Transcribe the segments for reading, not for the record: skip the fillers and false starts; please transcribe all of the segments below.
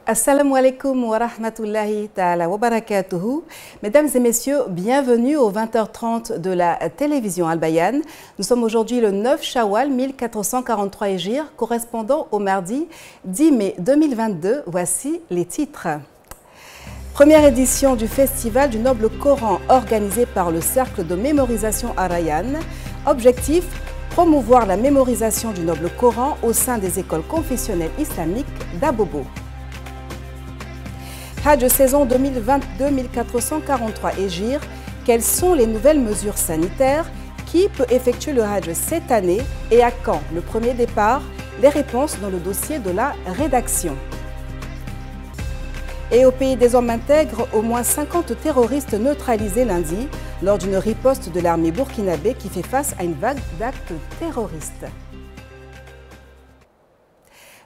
Assalamu alaikum wa rahmatullahi ta'ala wa barakatuhu. Mesdames et messieurs, bienvenue au 20h30 de la télévision Al-Bayan. Nous sommes aujourd'hui le 9 Shawwal 1443 Hégire, correspondant au mardi 10 mai 2022. Voici les titres. Première édition du Festival du Noble Coran organisé par le Cercle de mémorisation Al-Rayyan. Objectif, promouvoir la mémorisation du Noble Coran au sein des écoles confessionnelles islamiques d'Abobo. Hajj saison 2022-1443 Hégire, quelles sont les nouvelles mesures sanitaires? Qui peut effectuer le Hajj cette année et à quand le premier départ? Les réponses dans le dossier de la rédaction. Et au pays des hommes intègres, au moins 50 terroristes neutralisés lundi lors d'une riposte de l'armée burkinabé qui fait face à une vague d'actes terroristes.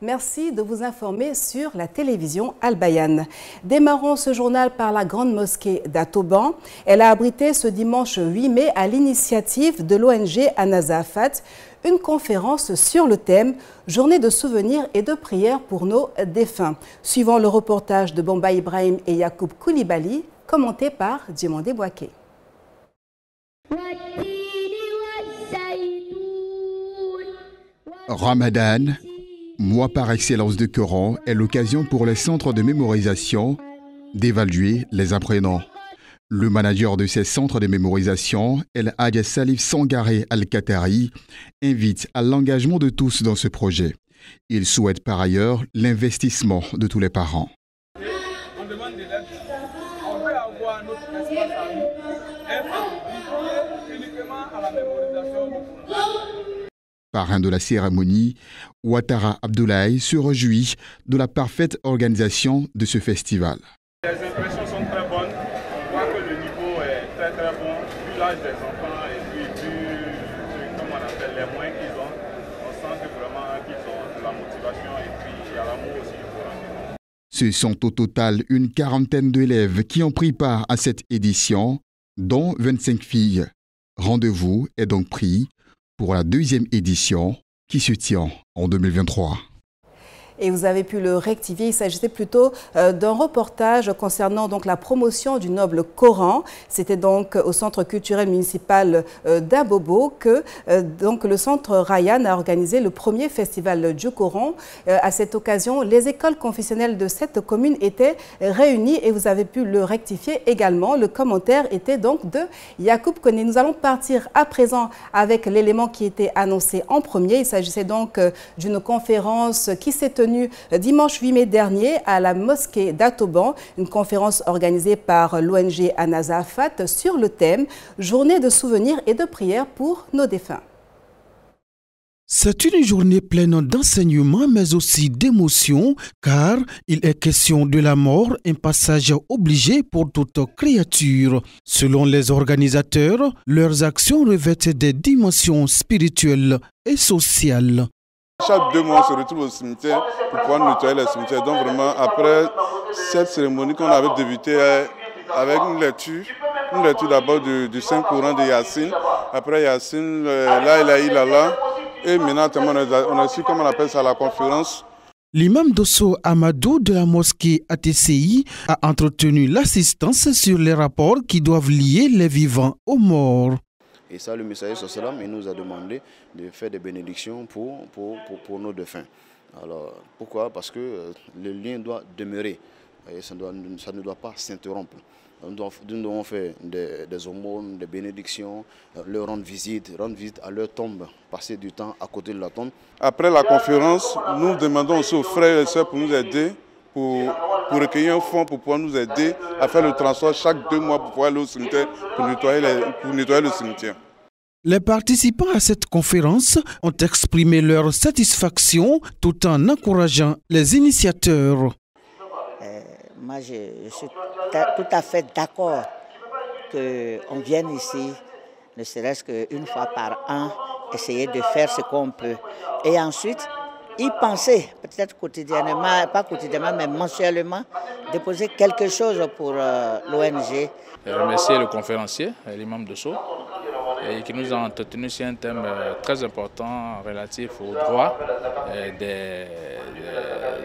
Merci de vous informer sur la télévision Al-Bayan. Démarrons ce journal par la grande mosquée d'Atoban. Elle a abrité ce dimanche 8 mai à l'initiative de l'ONG Anazafat une conférence sur le thème « Journée de souvenirs et de prières pour nos défunts ». Suivant le reportage de Bomba Ibrahim et Yacoub Koulibaly, commenté par Djemondé Bouaké. Ramadan, mois par excellence de Coran, est l'occasion pour les centres de mémorisation d'évaluer les apprenants. Le manager de ces centres de mémorisation, El Hadj Salif Sangaré Al-Qatari, invite à l'engagement de tous dans ce projet. Il souhaite par ailleurs l'investissement de tous les parents. On demande de l'aide. On veut avoir notre espace à nous, uniquement à la mémorisation du Coran. Parrain de la cérémonie, Ouattara Abdoulaye se réjouit de la parfaite organisation de ce festival. Les impressions sont très bonnes. On voit que le niveau est très bon, vu l'âge des enfants et puis comme on appelle, les moyens qu'ils ont. On sent que vraiment qu'ils ont de la motivation et puis il y a l'amour aussi du Coran. Ce sont au total une quarantaine d'élèves qui ont pris part à cette édition, dont 25 filles. Rendez-vous est donc pris pour la deuxième édition qui se tient en 2023. Et vous avez pu le rectifier, il s'agissait plutôt d'un reportage concernant donc la promotion du Noble Coran. C'était donc au Centre culturel municipal d'Abobo que donc le Centre Rayyan a organisé le premier festival du Coran. À cette occasion, les écoles confessionnelles de cette commune étaient réunies et vous avez pu le rectifier également. Le commentaire était donc de Yacoub Koné. Nous allons partir à présent avec l'élément qui était annoncé en premier. Il s'agissait donc d'une conférence qui s'est tenue dimanche 8 mai dernier à la mosquée d'Atoban, une conférence organisée par l'ONG Anazafat sur le thème « Journée de souvenirs et de prières pour nos défunts ». C'est une journée pleine d'enseignements mais aussi d'émotions car il est question de la mort, un passage obligé pour toute créature. Selon les organisateurs, leurs actions revêtent des dimensions spirituelles et sociales. Chaque 2 mois, on se retrouve au cimetière pour pouvoir nettoyer les cimetières. Donc vraiment, après cette cérémonie qu'on avait débutée avec une lecture d'abord du Saint-Coran de Yassine. Après Yassine, La ilaha illallah. Et maintenant, on a su, comment on appelle ça, la conférence. L'imam Dosso Amadou de la mosquée ATCI a entretenu l'assistance sur les rapports qui doivent lier les vivants aux morts. Et ça, le messager sallam, il nous a demandé de faire des bénédictions pour nos défunts. Alors, pourquoi? Parce que le lien doit demeurer. Et ça ne doit pas s'interrompre. Nous devons faire des aumônes, des bénédictions, leur rendre visite à leur tombe, passer du temps à côté de la tombe. Après la conférence, nous demandons aussi aux frères et sœurs pour nous aider, pour recueillir un fonds pour pouvoir nous aider à faire le transport chaque 2 mois pour pouvoir aller au cimetière pour nettoyer le cimetière. Les participants à cette conférence ont exprimé leur satisfaction tout en encourageant les initiateurs. Moi, je suis tout à fait d'accord qu'on vienne ici, ne serait-ce qu'une fois par an, essayer de faire ce qu'on peut. Et ensuite, y penser, peut-être quotidiennement, pas quotidiennement, mais mensuellement, déposer quelque chose pour l'ONG. Remercier le conférencier, l'imam Dosso, qui nous a entretenu sur un thème très important relatif aux droits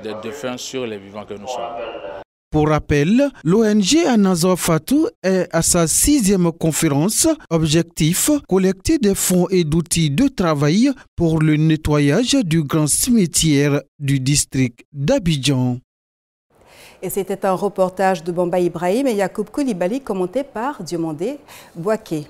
des défunts sur les vivants que nous sommes. Pour rappel, l'ONG Anazo Fatou est à sa 6e conférence. Objectif, collecter des fonds et d'outils de travail pour le nettoyage du grand cimetière du district d'Abidjan. Et c'était un reportage de Bamba Ibrahim et Yacoub Koulibaly commenté par Diomandé Bouaké.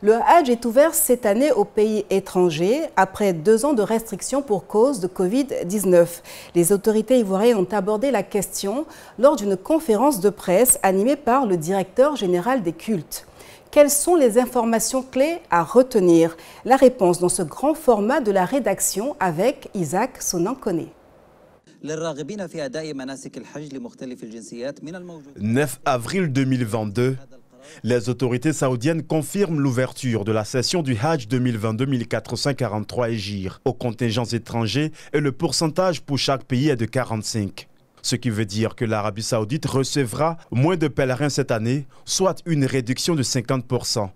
Le Hajj est ouvert cette année aux pays étrangers après 2 ans de restrictions pour cause de Covid-19. Les autorités ivoiriennes ont abordé la question lors d'une conférence de presse animée par le directeur général des cultes. Quelles sont les informations clés à retenir? La réponse dans ce grand format de la rédaction avec Isaac Sonankone. 9 avril 2022, les autorités saoudiennes confirment l'ouverture de la session du Hajj 2022-1443 Hégire aux contingents étrangers et le pourcentage pour chaque pays est de 45. Ce qui veut dire que l'Arabie saoudite recevra moins de pèlerins cette année, soit une réduction de 50%.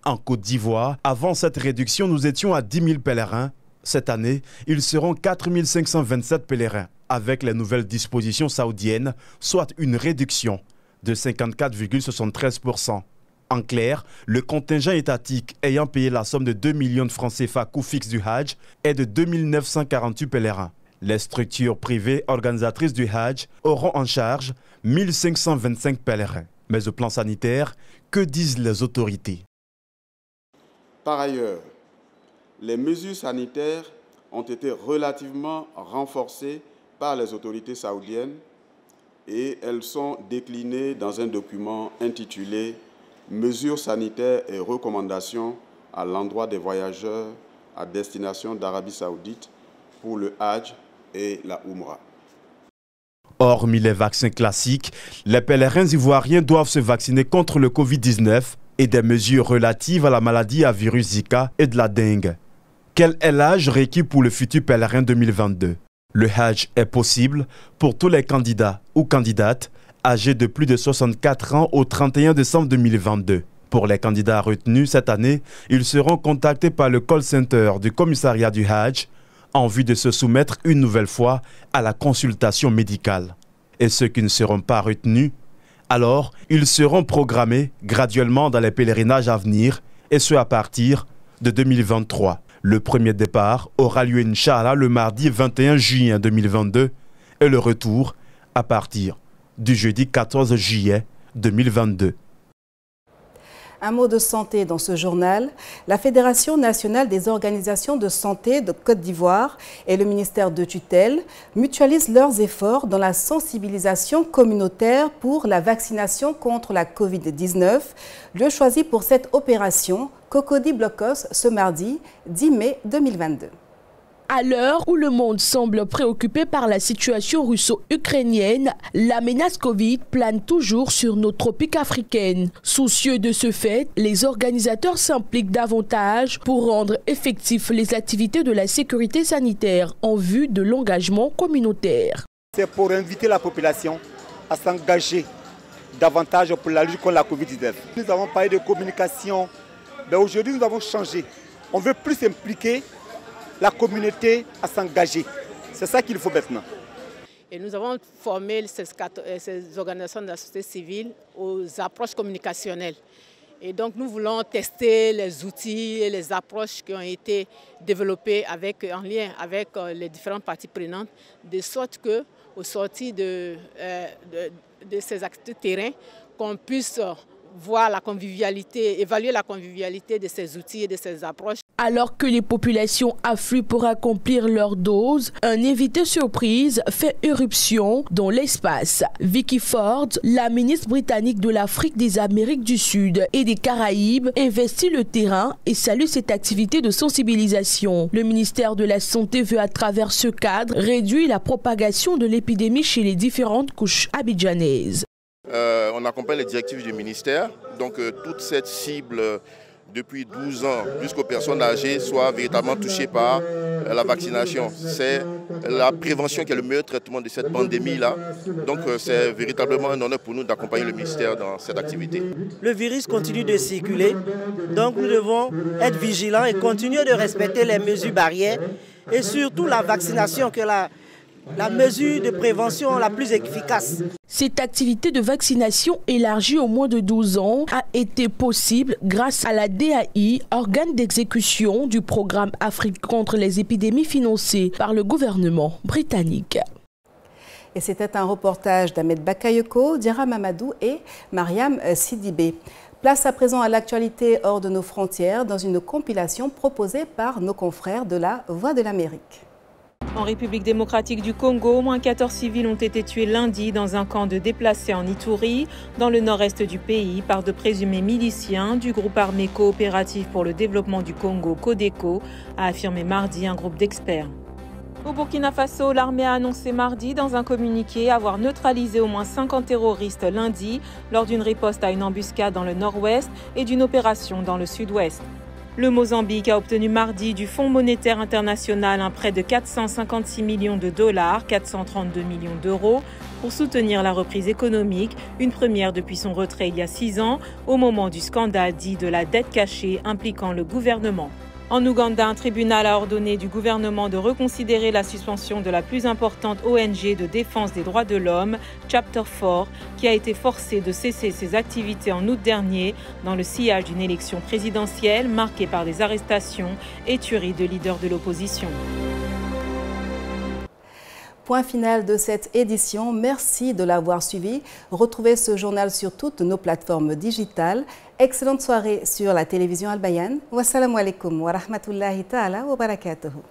En Côte d'Ivoire, avant cette réduction, nous étions à 10 000 pèlerins. Cette année, ils seront 4 527 pèlerins, avec les nouvelles dispositions saoudiennes, soit une réduction de 54,73%. En clair, le contingent étatique ayant payé la somme de 2 millions de francs CFA coût fixe du Hajj est de 2 948 pèlerins. Les structures privées organisatrices du Hajj auront en charge 1 525 pèlerins. Mais au plan sanitaire, que disent les autorités? Par ailleurs, les mesures sanitaires ont été relativement renforcées par les autorités saoudiennes et elles sont déclinées dans un document intitulé « Mesures sanitaires et recommandations à l'endroit des voyageurs à destination d'Arabie saoudite pour le Hajj et la Oumra ». Hormis les vaccins classiques, les pèlerins ivoiriens doivent se vacciner contre le Covid-19 et des mesures relatives à la maladie à virus Zika et de la dengue. Quel est l'âge requis pour le futur pèlerin 2022? Le Hajj est possible pour tous les candidats ou candidates âgés de plus de 64 ans au 31 décembre 2022. Pour les candidats retenus cette année, ils seront contactés par le call center du commissariat du Hajj en vue de se soumettre une nouvelle fois à la consultation médicale. Et ceux qui ne seront pas retenus, alors ils seront programmés graduellement dans les pèlerinages à venir, et ce à partir de 2023. Le premier départ aura lieu, Inch'Allah, le mardi 21 juillet 2022 et le retour à partir du jeudi 14 juillet 2022. Un mot de santé dans ce journal. La Fédération nationale des organisations de santé de Côte d'Ivoire et le ministère de tutelle mutualisent leurs efforts dans la sensibilisation communautaire pour la vaccination contre la Covid-19. Lieu choisi pour cette opération, Cocody Blocos, ce mardi 10 mai 2022. À l'heure où le monde semble préoccupé par la situation russo-ukrainienne, la menace Covid plane toujours sur nos tropiques africaines. Soucieux de ce fait, les organisateurs s'impliquent davantage pour rendre effectifs les activités de la sécurité sanitaire en vue de l'engagement communautaire. C'est pour inviter la population à s'engager davantage pour la lutte contre la Covid-19. Nous avons parlé de communication, mais aujourd'hui nous avons changé. On veut plus impliquer la communauté à s'engager. C'est ça qu'il faut maintenant. Et nous avons formé ces organisations de la société civile aux approches communicationnelles. Et donc nous voulons tester les outils et les approches qui ont été développées en lien avec les différentes parties prenantes, de sorte qu'au sortir de ces actes terrain, qu'on puisse voir la convivialité, évaluer la convivialité de ces outils et de ces approches. Alors que les populations affluent pour accomplir leur dose, un invité surprise fait irruption dans l'espace. Vicky Ford, la ministre britannique de l'Afrique, des Amériques du Sud et des Caraïbes, investit le terrain et salue cette activité de sensibilisation. Le ministère de la Santé veut à travers ce cadre réduire la propagation de l'épidémie chez les différentes couches abidjanaises. On accompagne les directives du ministère, donc toute cette cible depuis 12 ans jusqu'aux personnes âgées soient véritablement touchées par la vaccination. C'est la prévention qui est le meilleur traitement de cette pandémie-là. Donc c'est véritablement un honneur pour nous d'accompagner le ministère dans cette activité. Le virus continue de circuler, donc nous devons être vigilants et continuer de respecter les mesures barrières et surtout la vaccination que la mesure de prévention la plus efficace. Cette activité de vaccination élargie aux moins de 12 ans a été possible grâce à la DAI, organe d'exécution du programme Afrique contre les épidémies financé par le gouvernement britannique. Et c'était un reportage d'Ahmed Bakayoko, Dira Mamadou et Mariam Sidibé. Place à présent à l'actualité hors de nos frontières dans une compilation proposée par nos confrères de la Voix de l'Amérique. En République démocratique du Congo, au moins 14 civils ont été tués lundi dans un camp de déplacés en Ituri, dans le nord-est du pays, par de présumés miliciens du groupe armé coopératif pour le développement du Congo, CODECO, a affirmé mardi un groupe d'experts. Au Burkina Faso, l'armée a annoncé mardi dans un communiqué avoir neutralisé au moins 50 terroristes lundi lors d'une riposte à une embuscade dans le nord-ouest et d'une opération dans le sud-ouest. Le Mozambique a obtenu mardi du Fonds monétaire international un prêt de 456 millions de dollars, 432 millions d'euros, pour soutenir la reprise économique, une première depuis son retrait il y a 6 ans, au moment du scandale dit de la dette cachée impliquant le gouvernement. En Ouganda, un tribunal a ordonné du gouvernement de reconsidérer la suspension de la plus importante ONG de défense des droits de l'homme, Chapter 4, qui a été forcée de cesser ses activités en août dernier dans le sillage d'une élection présidentielle marquée par des arrestations et tueries de leaders de l'opposition. Point final de cette édition. Merci de l'avoir suivi. Retrouvez ce journal sur toutes nos plateformes digitales. Excellente soirée sur la télévision Al Bayan. Wassalamu alaikum wa rahmatullahi ta'ala wa barakatuhu.